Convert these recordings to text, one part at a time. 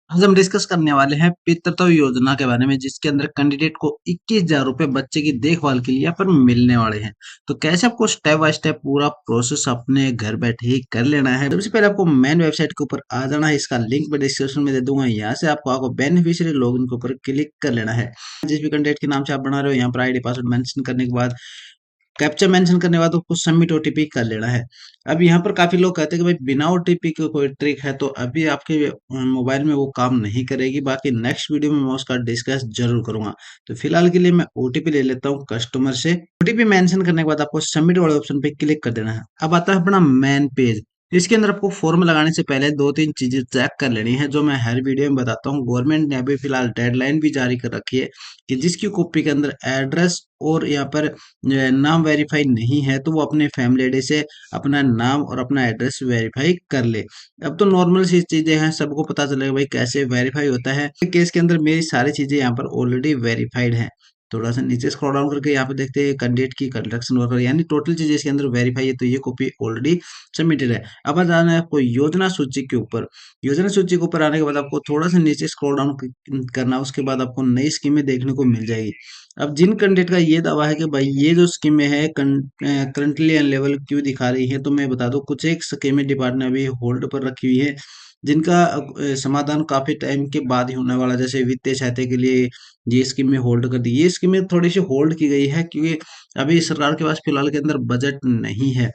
आज हम डिस्कस करने वाले हैं पितृत्व योजना के बारे में, जिसके अंदर कैंडिडेट को 21,000 रुपए बच्चे की देखभाल के लिए यहाँ पर मिलने वाले हैं। तो कैसे आपको स्टेप बाय स्टेप पूरा प्रोसेस अपने घर बैठे ही कर लेना है। सबसे पहले आपको मेन वेबसाइट के ऊपर आ जाना है। इसका लिंक मैं डिस्क्रिप्शन में दे दूंगा। यहाँ से आपको बेनिफिशियरी लॉगिन के ऊपर क्लिक कर लेना है। जिस भी कैंडिडेट के नाम से आप बना रहे हो, यहाँ पर आईडी पासवर्ड मेंशन करने के बाद कैप्चा मेंशन करने के बाद आपको सबमिट ओटीपी कर लेना है। अब यहाँ पर काफी लोग कहते हैं कि भाई बिना ओटीपी के कोई ट्रिक है, तो अभी आपके मोबाइल में वो काम नहीं करेगी। बाकी नेक्स्ट वीडियो में मैं उसका डिस्कस जरूर करूंगा। तो फिलहाल के लिए मैं ओटीपी ले लेता हूँ कस्टमर से। ओटीपी मेंशन करने के बाद आपको सबमिट वाले ऑप्शन पे क्लिक कर देना है। अब आता है अपना मेन पेज। इसके अंदर आपको फॉर्म लगाने से पहले दो तीन चीजें चेक कर लेनी है, जो मैं हर वीडियो में बताता हूँ। गवर्नमेंट ने अभी फिलहाल डेडलाइन भी जारी कर रखी है कि जिसकी कॉपी के अंदर एड्रेस और यहाँ पर नाम वेरीफाई नहीं है, तो वो अपने फैमिली आईडी से अपना नाम और अपना एड्रेस वेरीफाई कर ले। अब तो नॉर्मल सी चीजें हैं, सबको पता चलेगा भाई कैसे वेरीफाई होता है। केस के अंदर मेरी सारी चीजें यहाँ पर ऑलरेडी वेरीफाइड हैं। थोड़ा सा नीचे स्क्रॉल डाउन करके यहाँ पे देखते हैं कैंडिडेट की कंस्ट्रक्शन वर्कर, यानी टोटल चीजें इसके अंदर वेरीफाई है, तो ये कॉपी ऑलरेडी सबमिटेड है। अब आ जाना है आपको योजना सूची के ऊपर। योजना सूची के ऊपर आने के बाद आपको थोड़ा सा नीचे स्क्रॉल डाउन करना, उसके बाद आपको नई स्कीमें देखने को मिल जाएगी। अब जिन कैंडिडेट का ये दावा है कि भाई ये जो स्कीमें है करंटली अनलेवल क्यों दिखा रही है, तो मैं बता दूं कुछ एक स्कीमें डिपार्टमेंट ने अभी होल्ड पर रखी हुई है, जिनका समाधान काफी टाइम के बाद ही होने वाला है। जैसे वित्तीय सहायता के लिए ये स्कीमें होल्ड कर दी। ये स्कीमें थोड़ी सी होल्ड की गई है क्योंकि अभी सरकार के पास फिलहाल के अंदर बजट नहीं है।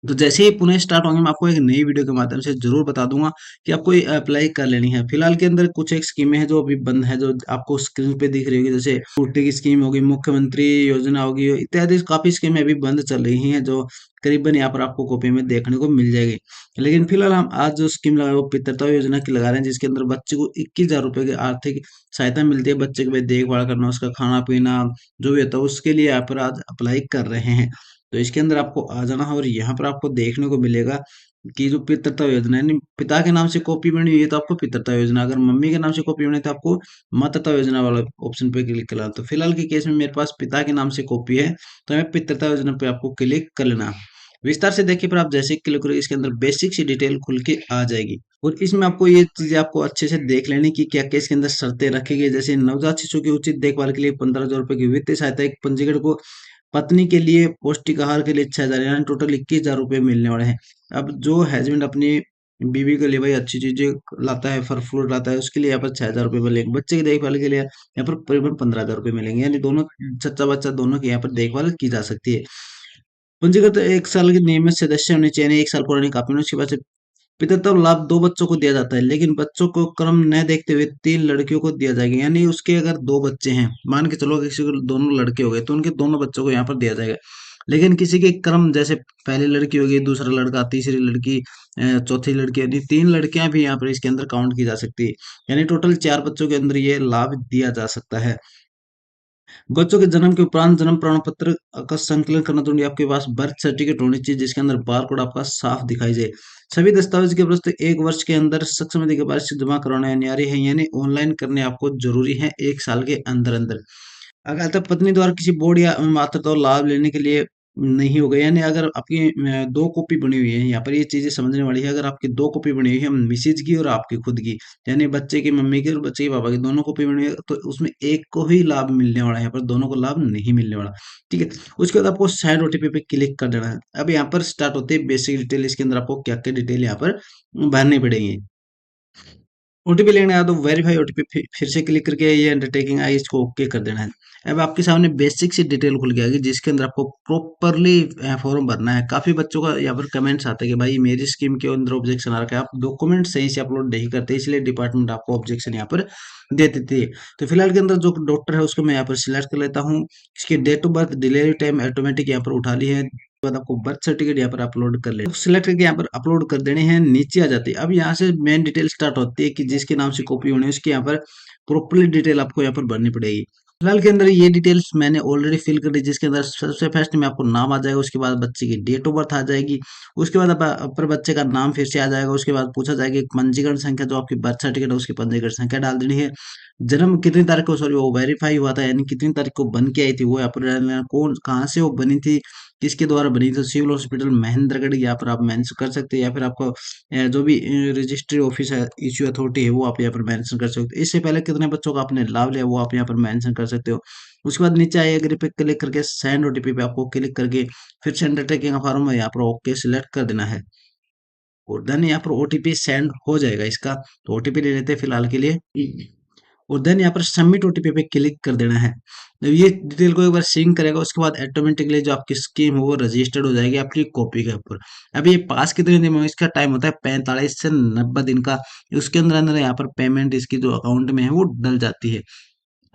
तो जैसे ही पुनः स्टार्ट होंगे, मैं आपको एक नई वीडियो के माध्यम से जरूर बता दूंगा कि आपको ये अप्लाई कर लेनी है। फिलहाल के अंदर कुछ एक स्कीमें हैं जो अभी बंद है, जो आपको स्क्रीन पे दिख रही होगी। जैसे छुट्टी की स्कीम होगी, मुख्यमंत्री योजना होगी, इत्यादि काफी स्कीमें अभी बंद चल रही हैं, जो करीबन यहाँ पर आपको कॉपी में देखने को मिल जाएगी। लेकिन फिलहाल हम आज जो स्कीम लगा वो पितृत्व योजना की लगा रहे हैं, जिसके अंदर बच्चे को 21,000 रुपए की आर्थिक सहायता मिलती है। बच्चे की देखभाल करना, उसका खाना पीना जो भी होता है, उसके लिए यहाँ पर आज अप्लाई कर रहे हैं। तो इसके अंदर आपको आ जाना है और यहाँ पर आपको देखने को मिलेगा कि जो पितृत्व योजना है, यानी पिता के नाम से कॉपी बनी हुई है तो आपको पितृत्व योजना, अगर मम्मी के नाम से कॉपी बनी है तो आपको मातृत्व योजना वाला ऑप्शन पे क्लिक करना। तो फिलहाल के केस में मेरे पास पिता के नाम से कॉपी है, तो हमें पितृत्व योजना पे आपको क्लिक कर लेना। विस्तार से देखिए, पर आप जैसे ही क्लिक करोगे इसके अंदर बेसिक सी डिटेल खुल के आ जाएगी, और इसमें आपको ये चीजें आपको अच्छे से देख लेनी कि क्या क्या इसके अंदर शर्तें रखी गई। जैसे नवजात शिशु की उचित देखभाल के लिए 15,000 रुपए की वित्तीय सहायता, एक पंजीकरण को पत्नी के लिए पौष्टिक आहार के लिए 6,000, यानी टोटल 21,000 रुपए मिलने वाले हैं। अब जो हस्बैंड अपनी बीवी के लिए भाई अच्छी चीजें लाता है, फल फ्रूट लाता है, उसके लिए यहाँ पर 6,000 रुपए मिलेंगे। बच्चे की देखभाल के लिए यहाँ पर करीबन 15,000 रुपए मिलेंगे, यानी दोनों चच्चा बच्चा दोनों की यहाँ पर देखभाल की जा सकती है। पंजीकृत 1 साल के नियमित सदस्य होने चाहिए, 1 साल पुरानी कापी होनी। उसके बाद से पितृत्व लाभ 2 बच्चों को दिया जाता है, लेकिन बच्चों को क्रम न देखते हुए 3 लड़कियों को दिया जाएगा। यानी उसके अगर 2 बच्चे हैं, मान के चलो किसी को दोनों लड़के हो गए, तो उनके दोनों बच्चों को यहाँ पर दिया जाएगा। लेकिन किसी के क्रम, जैसे पहली लड़की होगी, दूसरा लड़का, तीसरी लड़की, चौथी लड़की, यानी 3 लड़कियां भी यहाँ पर इसके अंदर काउंट की जा सकती है। यानी टोटल 4 बच्चों के अंदर ये लाभ दिया जा सकता है। बच्चों के जन्म के उपरांत जन्म प्रमाण पत्र का संकलन करना जरूरी है। आपके पास बर्थ सर्टिफिकेट होनी चाहिए, जिसके अंदर बारकोड आपका साफ दिखाई दे। सभी दस्तावेज के प्रस्तुत 1 वर्ष के अंदर सक्षम के बाद से जमा करवाना अनिवार्य है, यानी ऑनलाइन करने आपको जरूरी है 1 साल के अंदर अंदर। अगर तक पत्नी द्वारा किसी बोर्ड या मातृत्व लाभ लेने के लिए नहीं हो गए, यानी अगर आपकी 2 कॉपी बनी हुई है, यहाँ पर ये चीजें समझने वाली है। अगर आपकी 2 कॉपी बनी हुई है, मिसेज की और आपकी खुद की, यानी बच्चे की मम्मी की और बच्चे के पापा की, दोनों कॉपी बनी हुई है, तो उसमें एक को ही लाभ मिलने वाला है, यहाँ पर दोनों को लाभ नहीं मिलने वाला। ठीक है। उसके बाद आपको साइड ओटीपी पे क्लिक कर देना है। अब यहाँ पर स्टार्ट होती है बेसिक डिटेल। इसके अंदर आपको क्या क्या डिटेल यहाँ पर भरनी पड़ेगी। ओटीपी लेना है तो वेरीफाई ओटीपी फिर से क्लिक करके ये अंडरटेकिंग आई, इसको ओके कर देना है। अब आपके सामने बेसिक सी डिटेल खुल के आएगी, जिसके अंदर आपको प्रॉपरली फॉर्म भरना है। काफी बच्चों का यहाँ पर कमेंट्स आते हैं कि भाई मेरी स्कीम के अंदर ऑब्जेक्शन आ रखा है, आप डॉक्यूमेंट सही से अपलोड नहीं करते, इसलिए डिपार्टमेंट आपको ऑब्जेक्शन यहाँ पर दे देती है। तो फिलहाल के अंदर जो डॉक्टर है उसको मैं यहाँ पर सिलेक्ट कर लेता हूँ। इसकी date of birth, delivery time automatic यहाँ पर उठा ली है। बाद आपको बर्थ सर्टिफिकेट यहाँ पर अपलोड कर ले, सिलेक्ट करके यहाँ पर अपलोड कर देने हैं। नीचे आ जाती है। अब यहाँ से मेन डिटेल स्टार्ट होती है कि जिसके नाम से कॉपी होनी है उसकी यहाँ पर प्रॉपरली डिटेल आपको यहाँ पर भरनी पड़ेगी। फिलहाल के अंदर ये डिटेल्स मैंने ऑलरेडी फिल कर दी, जिसके अंदर सबसे फर्स्ट में आपको नाम आ जाएगा, उसके बाद बच्चे की डेट ऑफ बर्थ आ जाएगी, उसके बाद अपर बच्चे का नाम फिर से आ जाएगा, उसके बाद पूछा जाएगा एक पंजीकरण संख्या, जो आपकी बर्थ सर्टिफिकेट है उसकी पंजीकरण संख्या डाल देनी है। जन्म कितनी तारीख को, सॉरी वो वेरीफाई हुआ था, यानी कितनी तारीख को बन के आई थी वो यहाँ पर डालना है। कौन कहाँ से वो बनी थी, किसके द्वारा बनी, तो सिविल हॉस्पिटल महेंद्रगढ़ यहाँ पर आप मेंशन कर सकते हैं, या फिर आपको जो भी रजिस्ट्री ऑफिस है, इश्यू अथॉरिटी है, वो आप यहाँ पर मेंशन कर सकते हो। इससे पहले कितने बच्चों का आपने लाभ लिया वो आप यहाँ पर मेंशन कर सकते हो। उसके बाद नीचे आई एग्री पे क्लिक करके सेंड ओटीपी पे आपको क्लिक करके फिर से अंडरटेकिंग का फॉर्म है यहाँ पर ओके सिलेक्ट कर देना है, और देन यहाँ पर ओटीपी सेंड हो जाएगा इसका। तो ओटीपी ले लेते हैं फिलहाल के लिए, और देन यहाँ पर सबमिट ओटीपी पे क्लिक कर देना है। जब ये डिटेल को एक बार सिंक करेगा उसके बाद ऑटोमेटिकली जो आपकी स्कीम है वो रजिस्टर्ड हो जाएगी आपकी कॉपी के ऊपर। अभी ये पास कितने दिन में, इसका टाइम होता है 45 से 90 दिन का। उसके अंदर अंदर यहाँ पर पेमेंट इसकी जो अकाउंट में है वो डल जाती है।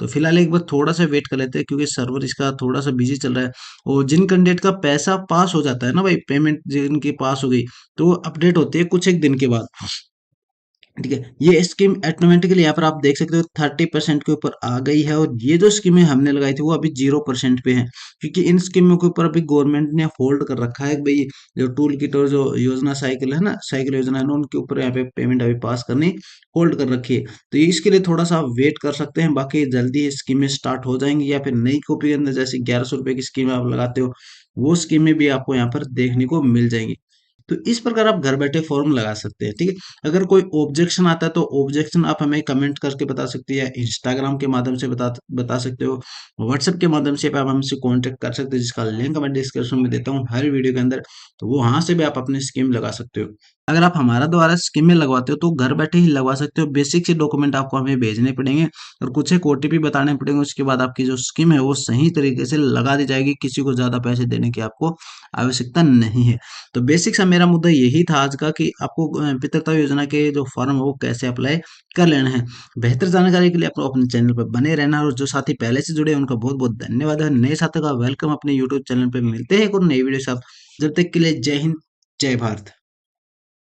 तो फिलहाल एक बार थोड़ा सा वेट कर लेते हैं क्योंकि सर्वर इसका थोड़ा सा बिजी चल रहा है। और जिन कैंडिडेट का पैसा पास हो जाता है ना भाई, पेमेंट जिनकी पास हो गई, तो अपडेट होती है कुछ एक दिन के बाद। ठीक है, ये स्कीम ऑटोमेटिकली यहाँ पर आप देख सकते हो 30% के ऊपर आ गई है, और ये जो स्कीमें हमने लगाई थी वो अभी 0% पे है, क्योंकि इन स्कीमों के ऊपर अभी गवर्नमेंट ने होल्ड कर रखा है कि भाई जो टूल किट और जो योजना साइकिल है ना, साइकिल योजना है ना, उनके ऊपर यहाँ पे पेमेंट अभी पास करनी होल्ड कर रखी है। तो ये इसके लिए थोड़ा सा वेट कर सकते हैं, बाकी जल्दी स्कीमें स्टार्ट हो जाएंगी, या फिर नई कॉपी के अंदर जैसे 1100 रुपए की स्कीम आप लगाते हो, वो स्कीमें भी आपको यहाँ पर देखने को मिल जाएंगी। तो इस प्रकार आप घर बैठे फॉर्म लगा सकते हैं। ठीक है, अगर कोई ऑब्जेक्शन आता है तो ऑब्जेक्शन आप हमें कमेंट करके बता सकते हैं, या इंस्टाग्राम के माध्यम से बता बता सकते हो, व्हाट्सएप के माध्यम से आप हमसे कांटेक्ट कर सकते हैं, जिसका लिंक मैं डिस्क्रिप्शन में देता हूँ हर वीडियो के अंदर। तो वो वहां से भी आप अपनी स्कीम लगा सकते हो। अगर आप हमारा द्वारा स्कीमें लगवाते हो तो घर बैठे ही लगवा सकते हो। बेसिक से डॉक्यूमेंट आपको हमें भेजने पड़ेंगे और कुछ एक ओटीपी बताने पड़ेंगे, उसके बाद आपकी जो स्कीम है वो सही तरीके से लगा दी जाएगी, किसी को ज्यादा पैसे देने की आपको आवश्यकता नहीं है। तो बेसिक सा मेरा मुद्दा यही था आज का, कि आपको पितृत्व योजना के जो फॉर्म है वो कैसे अप्लाई कर लेना है। बेहतर जानकारी के लिए आपको अपने चैनल पर बने रहना, और जो साथी पहले से जुड़े हैं उनका बहुत बहुत धन्यवाद है। नए साथियों का वेलकम अपने यूट्यूब चैनल पर। मिलते हैं एक और नई वीडियो के साथ, जब तक के लिए जय हिंद, जय भारत।